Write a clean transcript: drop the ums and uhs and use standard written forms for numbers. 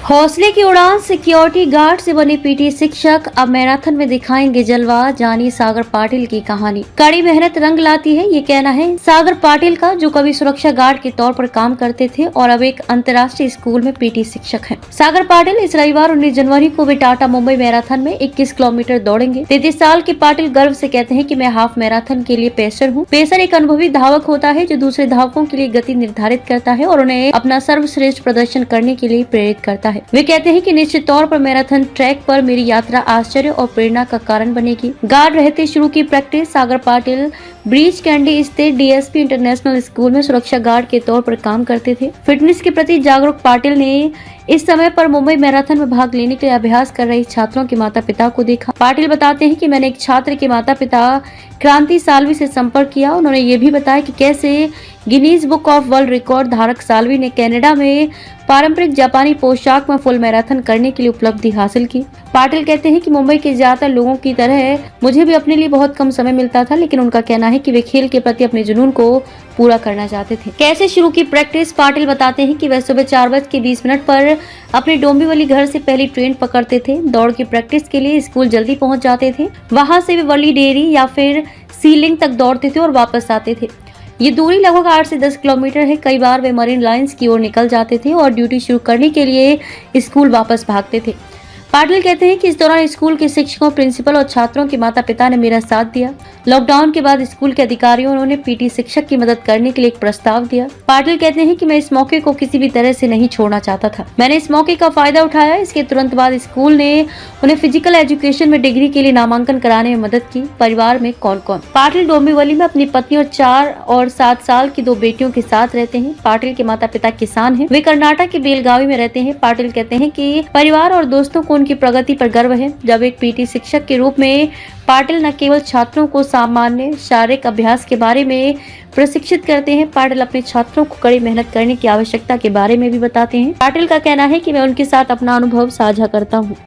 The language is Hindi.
हौसले की उड़ान, सिक्योरिटी गार्ड से बने पीटी शिक्षक अब मैराथन में दिखाएंगे जलवा। जानिए सागर पाटिल की कहानी। कड़ी मेहनत रंग लाती है, ये कहना है सागर पाटिल का, जो कभी सुरक्षा गार्ड के तौर पर काम करते थे और अब एक अंतर्राष्ट्रीय स्कूल में पीटी शिक्षक हैं। सागर पाटिल इस रविवार 19 जनवरी को वे टाटा मुंबई मैराथन में 21 किलोमीटर दौड़ेंगे। 33 साल के पाटिल गर्व से कहते हैं कि मैं हाफ मैराथन के लिए पेसर हूँ। पेसर एक अनुभवी धावक होता है जो दूसरे धावकों के लिए गति निर्धारित करता है और उन्हें अपना सर्वश्रेष्ठ प्रदर्शन करने के लिए प्रेरित करता है। वे कहते हैं कि निश्चित तौर पर मैराथन ट्रैक पर मेरी यात्रा आश्चर्य और प्रेरणा का कारण बनेगी। गार्ड रहते शुरू की प्रैक्टिस। सागर पाटिल ब्रीच कैंडी स्थित डीएसपी इंटरनेशनल स्कूल में सुरक्षा गार्ड के तौर पर काम करते थे। फिटनेस के प्रति जागरूक पाटिल ने इस समय पर मुंबई मैराथन में भाग लेने के लिए अभ्यास कर रहे छात्रों के माता पिता को देखा। पाटिल बताते हैं कि मैंने एक छात्र के माता पिता क्रांति सालवी से संपर्क किया। उन्होंने ये भी बताया कि कैसे Guinness book of world record धारक सालवी ने कनाडा में पारंपरिक जापानी पोशाक में फुल मैराथन करने के लिए उपलब्धि हासिल की। पाटिल कहते हैं कि मुंबई के ज्यादातर लोगों की तरह मुझे भी अपने लिए बहुत कम समय मिलता था, लेकिन उनका कहना है कि वे खेल के प्रति अपने जुनून को पूरा करना चाहते थे। कैसे शुरू की प्रैक्टिस। पाटिल बताते हैं कि वह सुबह 4:20 पर अपने डोंबिवली घर से पहली ट्रेन पकड़ते थे। दौड़ की प्रैक्टिस के लिए स्कूल जल्दी पहुंच जाते थे। वहां से वे वली डेयरी या फिर सीलिंग तक दौड़ते थे और वापस आते थे। ये दूरी लगभग 8 से 10 किलोमीटर है। कई बार वे मरीन लाइंस की ओर निकल जाते थे और ड्यूटी शुरू करने के लिए स्कूल वापस भागते थे। पाटिल कहते हैं कि इस दौरान स्कूल के शिक्षकों, प्रिंसिपल और छात्रों के माता पिता ने मेरा साथ दिया। लॉकडाउन के बाद स्कूल के अधिकारियों उन्होंने पीटी शिक्षक की मदद करने के लिए एक प्रस्ताव दिया। पाटिल कहते हैं कि मैं इस मौके को किसी भी तरह से नहीं छोड़ना चाहता था। मैंने इस मौके का फायदा उठाया। इसके तुरंत बाद स्कूल ने उन्हें फिजिकल एजुकेशन में डिग्री के लिए नामांकन कराने में मदद की। परिवार में कौन कौन। पाटिल डोंबिवली में अपनी पत्नी और 4 और 7 साल की 2 बेटियों के साथ रहते हैं। पाटिल के माता पिता किसान हैं। वे कर्नाटक के बेलगावी में रहते हैं। पाटिल कहते हैं कि परिवार और दोस्तों को उनकी प्रगति पर गर्व है। जब एक पीटी शिक्षक के रूप में पाटिल न केवल छात्रों को सामान्य शारीरिक अभ्यास के बारे में प्रशिक्षित करते हैं, पाटिल अपने छात्रों को कड़ी मेहनत करने की आवश्यकता के बारे में भी बताते हैं। पाटिल का कहना है कि मैं उनके साथ अपना अनुभव साझा करता हूँ।